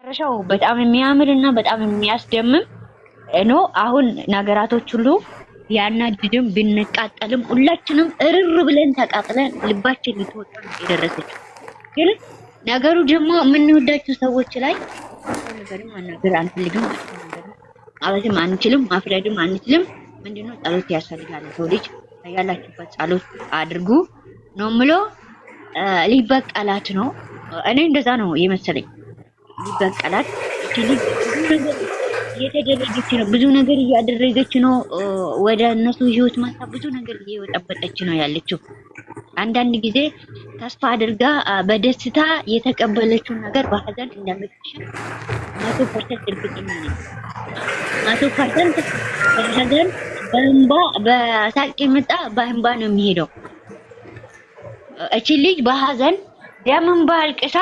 መጨረሻው በጣም የሚያምርና በጣም የሚያስደምም ነው። አሁን ነገራቶች ሁሉ ያናድድም ብንቃጠልም ሁላችንም እርር ብለን ተቃጥለን ልባችን ሊተወጣ የደረሰች ግን ነገሩ ደግሞ የምንወዳቸው ሰዎች ላይ ነገርም መናገር አንፈልግም ማለትም አንችልም ማፍረድም አንችልም። ምንድነው ጸሎት ያስፈልጋል። ሰው ልጅ ያላችሁበት ጸሎት አድርጉ ነው የምለው። ሊበቀላት ነው። እኔ እንደዛ ነው የመሰለኝ። ሊበቀላት ልጅ እየተደረገች ነው፣ ብዙ ነገር እያደረገች ነው። ወደ እነሱ ህይወት ማታ ብዙ ነገር እየወጣበጠች ነው ያለችው። አንዳንድ ጊዜ ተስፋ አድርጋ በደስታ የተቀበለችውን ነገር በሐዘን እንደምትሽር 100% እርግጠኛ ነኝ። 100% በሐዘን በእንባ በሳቅ የመጣ በእንባ ነው የሚሄደው። እቺ ልጅ በሐዘን ደም እንባ አልቅሳ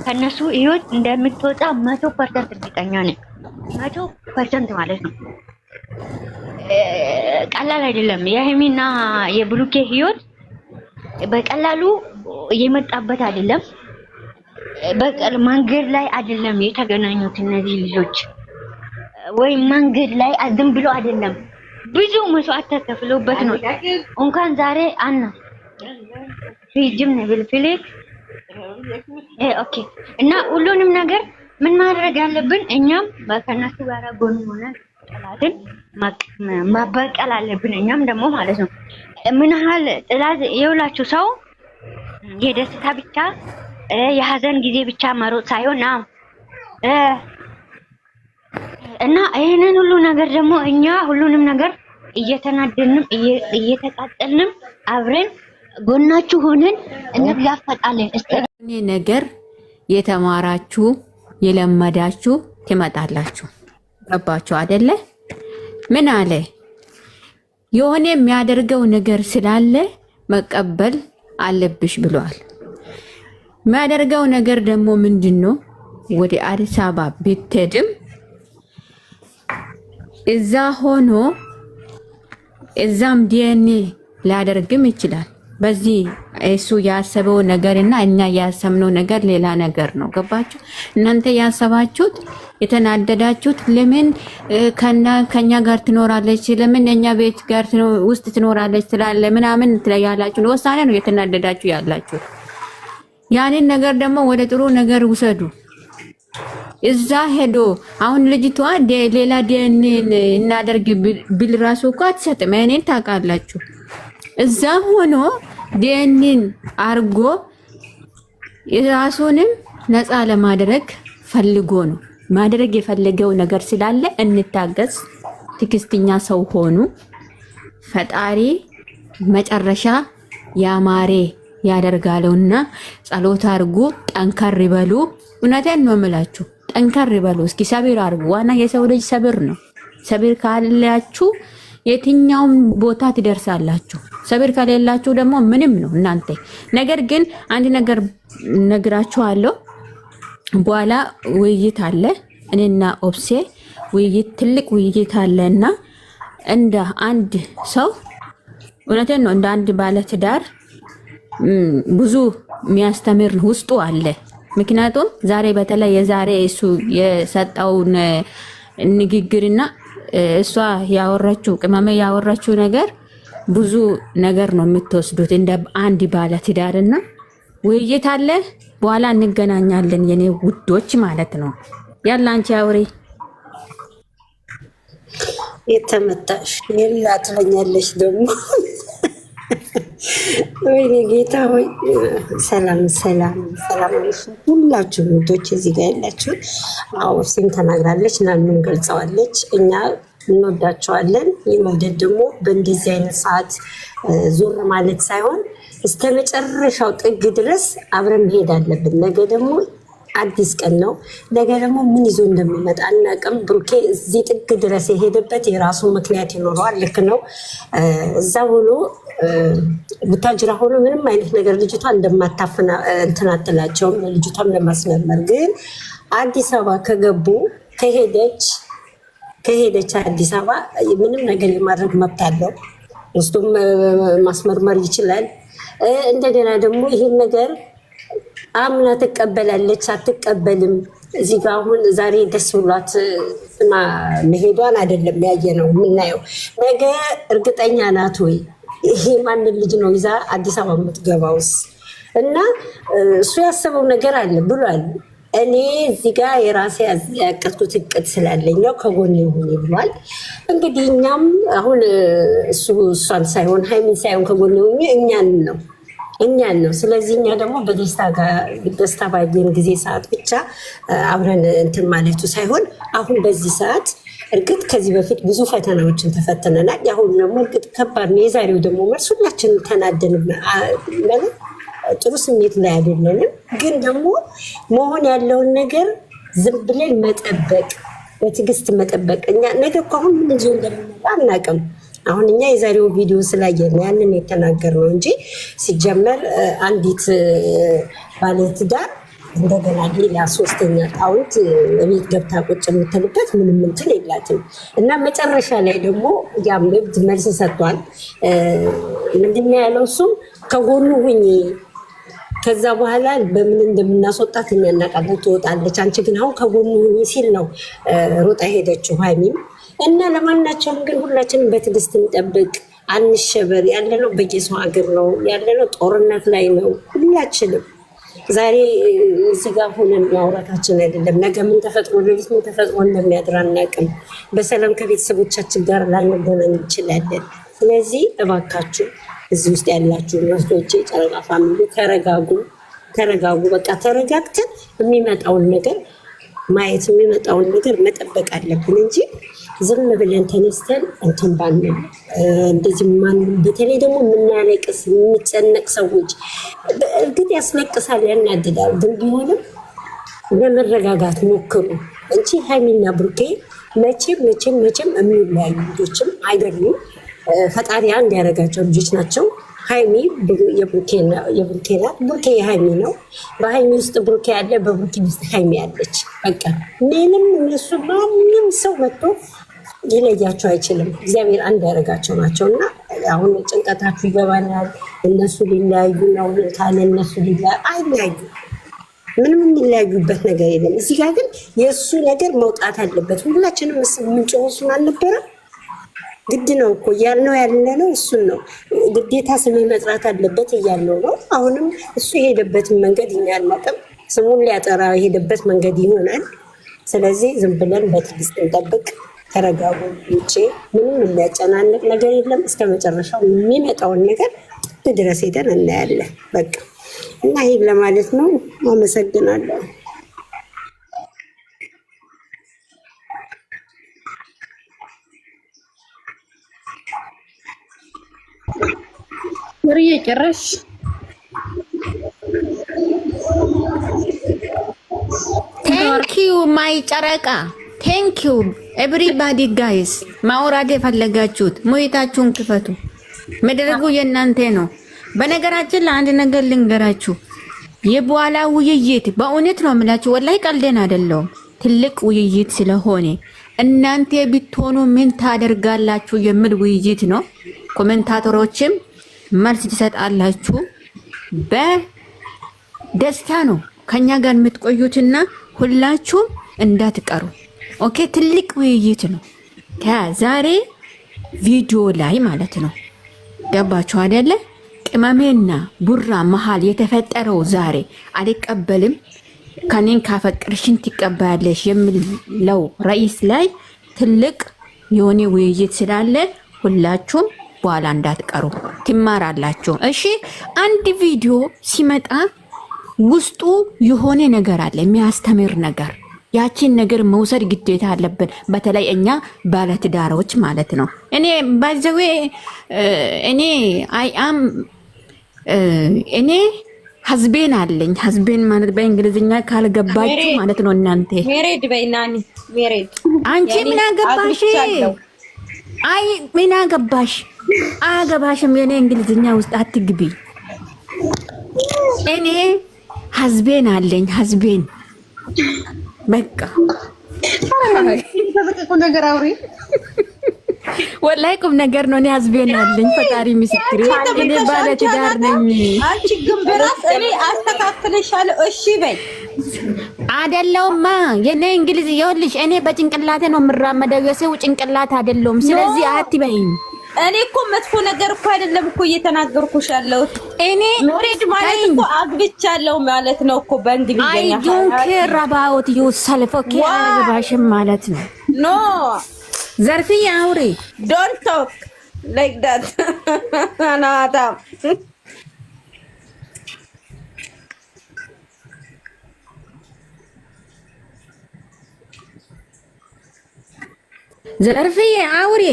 ከነሱ ህይወት እንደምትወጣ 100% እርግጠኛ ነኝ። 100% ማለት ነው። ቀላል አይደለም። የሀይሚና የብሩኬ ህይወት በቀላሉ የመጣበት አይደለም። በቀል መንገድ ላይ አይደለም የተገናኙት እነዚህ ልጆች፣ ወይ መንገድ ላይ ዝም ብሎ አይደለም። ብዙ መስዋዕት ተከፍሎበት ነው። እንኳን ዛሬ አና ፊጅም ነብል ፍሌክ ኦኬ። እና ሁሉንም ነገር ምን ማድረግ ያለብን እኛም ከነሱ ጋር ጎን ሆነን ጥላትን ማበቀል አለብን። እኛም ደግሞ ማለት ነው ምን ያህል ጥላት የውላችሁ ሰው የደስታ ብቻ የሐዘን ጊዜ ብቻ መሮጥ ሳይሆን እና ይሄንን ሁሉ ነገር ደግሞ እኛ ሁሉንም ነገር እየተናደድንም እየተቃጠልንም አብረን ጎናችሁ ሆነን እንጋፈጣለን። እኔ ነገር የተማራችሁ የለመዳችሁ ትመጣላችሁ። ገባችሁ አይደለ? ምን አለ የሆነ የሚያደርገው ነገር ስላለ መቀበል አለብሽ ብሏል። የሚያደርገው ነገር ደግሞ ምንድነው? ወደ አዲስ አበባ ብትሄድም እዛ ሆኖ እዛም ዲኤንኤ ሊያደርግም ይችላል። በዚህ እሱ ያሰበው ነገርና እኛ ያሰብነው ነገር ሌላ ነገር ነው። ገባችሁ? እናንተ ያሰባችሁት የተናደዳችሁት ለምን ከኛ ጋር ትኖራለች፣ ለምን እኛ ቤት ጋር ውስጥ ትኖራለች ስላለ ምናምን ያላችሁ ወሳኔ ነው የተናደዳችሁ ያላችሁ። ያንን ነገር ደግሞ ወደ ጥሩ ነገር ውሰዱ። እዛ ሄዶ አሁን ልጅቷ ሌላ ዲኤንኤ እናደርግ ብል ራሱ እኮ አትሰጥም። እኔን ታውቃላችሁ። እዛ ሆኖ ዲኤንኤን አርጎ የራሱንም ነፃ ለማድረግ ፈልጎ ነው። ማድረግ የፈለገው ነገር ስላለ እንታገስ። ትዕግስተኛ ሰው ሆኑ። ፈጣሪ መጨረሻ ያማረ ያደርጋለውና ጸሎት አርጉ። ጠንከር ይበሉ። እውነቴን ነው የምላችሁ። ጠንከር ይበሉ። እስኪ ሰብር አርጉ። ዋና የሰው ልጅ ሰብር ነው። ሰብር ካላችሁ የትኛውም ቦታ ትደርሳላችሁ። ሰብር ከሌላችሁ ደግሞ ምንም ነው እናንተ። ነገር ግን አንድ ነገር ነግራችኋለሁ። በኋላ ውይይት አለ። እኔና ኦብሴ ውይይት ትልቅ ውይይት አለና እንደ አንድ ሰው እውነቴን ነው እንደ አንድ ባለ ትዳር ብዙ የሚያስተምር ውስጡ አለ። ምክንያቱም ዛሬ በተለይ የዛሬ እሱ የሰጠውን ንግግርና እሷ ያወራችው ቅመሜ ያወራችው ነገር ብዙ ነገር ነው የምትወስዱት እንደ አንድ ባለ ትዳርና ውይይት አለ። በኋላ እንገናኛለን የኔ ውዶች ማለት ነው። ያላ አንቺ አውሪ። የተመታሽ የላ ትለኛለሽ ደግሞ ወይኔ ጌታ ሆይ ሰላም ሰላም ሰላም ሁላችሁ ውዶች እዚህ ጋር ያላችሁ። አዎ ሲም ተናግራለች እና ምን ገልጸዋለች። እኛ እንወዳቸዋለን። የመውደድ ደግሞ በእንደዚህ አይነት ሰዓት ዞር ማለት ሳይሆን እስከ መጨረሻው ጥግ ድረስ አብረን መሄድ አለብን። ነገ ደግሞ አዲስ ቀን ነው። ነገ ደግሞ ምን ይዞ እንደሚመጣ አናውቅም። ብሩኬ እዚህ ጥግ ድረስ የሄደበት የራሱ ምክንያት ይኖረዋል። ልክ ነው። እዛ ሆኖ ቡታጅራ ሆኖ ምንም አይነት ነገር ልጅቷ እንደማታፍና እንትን አትላቸውም። ልጅቷም ለማስመርመር ግን አዲስ አበባ ከገቡ ከሄደች አዲስ አበባ ምንም ነገር የማድረግ መብት አለው። እሱም ማስመርመር ይችላል። እንደገና ደግሞ ይሄን ነገር አምና ትቀበላለች አትቀበልም እዚህ ጋር አሁን ዛሬ ደስ ብሏት መሄዷን አይደለም ያየነው የምናየው። ነገ እርግጠኛ ናት ወይ ይሄ ማንን ልጅ ነው ይዛ አዲስ አበባ የምትገባውስ? እና እሱ ያሰበው ነገር አለ ብሏል። እኔ እዚህ ጋር የራሴ ያቀድኩት እቅድ ስላለኝ ነው ከጎን ይሁን ብሏል። እንግዲህ እኛም አሁን እሷን ሳይሆን ሀይሚን ሳይሆን ከጎን ይሁን እኛን ነው። ስለዚህ እኛ ደግሞ በደስታ ባየን ጊዜ ሰዓት ብቻ አብረን እንትን ማለቱ ሳይሆን አሁን በዚህ ሰዓት እርግጥ ከዚህ በፊት ብዙ ፈተናዎችን ተፈትነናል። ያሁን ደግሞ እርግጥ ከባድ ነው። የዛሬው ደግሞ መልስ ሁላችንም ተናደን ማለት ጥሩ ስሜት ላይ አይደለንም። ግን ደግሞ መሆን ያለውን ነገር ዝም ብለን መጠበቅ፣ በትዕግስት መጠበቅ። እኛ ነገ እኮ አሁን ምን ይዞ እንደምንመጣ አናውቅም። አሁን እኛ የዛሬው ቪዲዮ ስላየን ያንን የተናገርነው እንጂ ሲጀመር አንዲት ባለትዳር እንደገና ሌላ ሶስተኛ ጣውንት ቤት ገብታ ቁጭ የምትልበት ምንም እንትን የላትም። እና መጨረሻ ላይ ደግሞ ያም እብድ መልስ ሰጥቷል። ምንድን ነው ያለው? እሱም ከጎኑ ሁኚ፣ ከዛ በኋላ በምን እንደምናስወጣት እኛ እናውቃለን፣ ትወጣለች፣ አንቺ ግን አሁን ከጎኑ ሁኚ ሲል ነው ሮጣ ሄደችው ሀይሚም። እና ለማናቸውም ግን ሁላችንም በትዕግስት እንጠብቅ፣ አንሸበር። ያለነው በየሰው ሀገር ነው ያለነው፣ ጦርነት ላይ ነው ሁላችንም። ዛሬ እዚህ ጋር ሆነን ማውራታችን አይደለም ነገ ምን ተፈጥሮ ሌሊት ምን ተፈጥሮ እንደሚያድር አናውቅም። በሰላም ከቤተሰቦቻችን ጋር ላንገናኝ እንችላለን። ስለዚህ እባካችሁ እዚህ ውስጥ ያላችሁ ወስዶቼ ጨረቃ ፋሚሊ ተረጋጉ። በቃ ተረጋግተን የሚመጣውን ነገር ማየት የሚመጣውን ነገር መጠበቅ አለብን እንጂ ዝም ብለን ተነስተን እንትን ባንል እንደዚህ ማንም በተለይ ደግሞ የምናለቅስ የሚጨነቅ ሰዎች እርግጥ ያስለቅሳል፣ ያናድዳል። ግን ቢሆንም ለመረጋጋት ሞክሩ እንጂ ሀይሚና ብሩኬ መቼም የሚለያዩ ልጆችም አይደሉም። ፈጣሪ አንድ ያደረጋቸው ልጆች ናቸው። ሀይሚ የብሩኬ ናት፣ ብሩኬ የሀይሚ ነው። በሀይሚ ውስጥ ብሩኬ ያለ፣ በብሩኬ ውስጥ ሀይሚ ያለች። በቃ ምንም እነሱ ማንም ሰው መጥቶ ሊለያቸው አይችልም። እግዚአብሔር አንድ ያደረጋቸው ናቸው። እና አሁን ጭንቀታችሁ ይገባናል። እነሱ ሊለያዩ ነው ካለ እነሱ አይለያዩ፣ ምንም የሚለያዩበት ነገር የለም። እዚህ ጋር ግን የእሱ ነገር መውጣት አለበት። ሁላችንም ምንጮህ እሱን አልነበረም ግድ ነው እኮ እያልነው ያለነው እሱን ነው። ግዴታ ስሜ መጥራት አለበት እያልነው ነው። አሁንም እሱ የሄደበትን መንገድ እኛ አናውቅም። ስሙን ሊያጠራ የሄደበት መንገድ ይሆናል። ስለዚህ ዝም ብለን በትዕግስት እንጠብቅ፣ ተረጋጉ። ውጭ ምንም የሚያጨናንቅ ነገር የለም። እስከ መጨረሻው የሚመጣውን ነገር ድረስ ሄደን እናያለን። በቃ እና ይሄን ለማለት ነው። አመሰግናለሁ። ወርዬ ጨረሽ? ቴንኪዩ ማይ ጨረቃ፣ ቴንኪዩ ኤቭሪባዲ ጋይስ። ማውራት የፈለጋችሁት ሙይታችሁን ክፈቱ። መድረጉ የእናንተ ነው። በነገራችን ለአንድ ነገር ልንገራችሁ፣ የበኋላ ውይይት በእውነት ነው የምላችሁ፣ ወላሂ ቀልደን አይደለሁም። ትልቅ ውይይት ስለሆነ እናንተ ብትሆኑ ምን ታደርጋላችሁ የሚል ውይይት ነው። ኮሜንታተሮችም መልስ ትሰጣላችሁ። በደስታ ነው ከኛ ጋር የምትቆዩትና ሁላችሁም እንዳትቀሩ። ኦኬ፣ ትልቅ ውይይት ነው ከዛሬ ቪዲዮ ላይ ማለት ነው። ገባችሁ አይደለ? ቅመሜና ቡራ መሃል የተፈጠረው ዛሬ አልቀበልም ከኔን ካፈቅርሽን ትቀበያለሽ የሚለው ርዕስ ላይ ትልቅ የሆነ ውይይት ስላለ ሁላችሁም በኋላ እንዳትቀሩ ትማራላችሁ። እሺ፣ አንድ ቪዲዮ ሲመጣ ውስጡ የሆነ ነገር አለ፣ የሚያስተምር ነገር። ያቺን ነገር መውሰድ ግዴታ አለብን። በተለይ እኛ ባለትዳሮች ማለት ነው። እኔ ባይዘዌ እኔ ሀዝቤን አለኝ። ሀዝቤን ማለት በእንግሊዝኛ ካልገባችሁ ማለት ነው እናንተ ሜሬድ በይናኒ ሜሬድ። አንቺ ምን አገባሽ? አይ ምን አገባሽ? አገባሽም። የኔ እንግሊዝኛ ውስጥ አትግቢ። እኔ ሀዝቤን አለኝ። ሀዝቤን በቃ ነገር አውሪ። ወላሂ ቁም ነገር ነው። እኔ ሀዝቤን አለኝ። ፈጣሪ ምስክሬ፣ እኔ ባለ ትዳር ነኝ። አንቺ ግን በራስ እኔ አስተካክለሻለሁ። እሺ በይ አይደለውማ የኔ እንግሊዝ ይኸውልሽ እኔ በጭንቅላቴ ነው የምራመደው የሰው ጭንቅላት አይደለም ስለዚህ አትበይኝ እኔ እኮ መጥፎ ነገር እኮ አይደለም እኮ እየተናገርኩሽ ያለሁት እኔ ኖሬድ ማለት እኮ አግብቻለሁ ማለት ነው እኮ በእንግሊዝኛ አይ ዶንት ኬር አባውት ዩ ሰልፍ ኦኬ አባሽም ማለት ነው ኖ ዘርፊ አውሪ ዶንት ቶክ ላይክ ዳት አናታ ዘርፊ አውሪ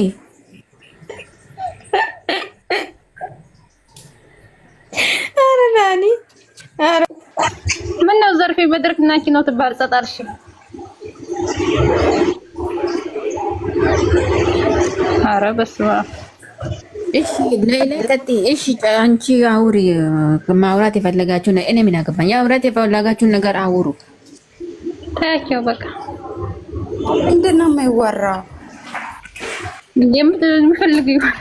አረናኒ አረ ምን ነው ዘርፌ በድርክና ኪኖ ትባል ጸጣርሽ አረ በስዋ እሺ ሌላ ቀጥ እሺ አንቺ አውሪ ማውራት የፈለጋችሁ ነው እኔ ምን አገባኝ ማውራት የፈለጋችሁ ነገር አውሩ ታኪው በቃ ምንድነው የማይወራው የምፈልግ ይሆን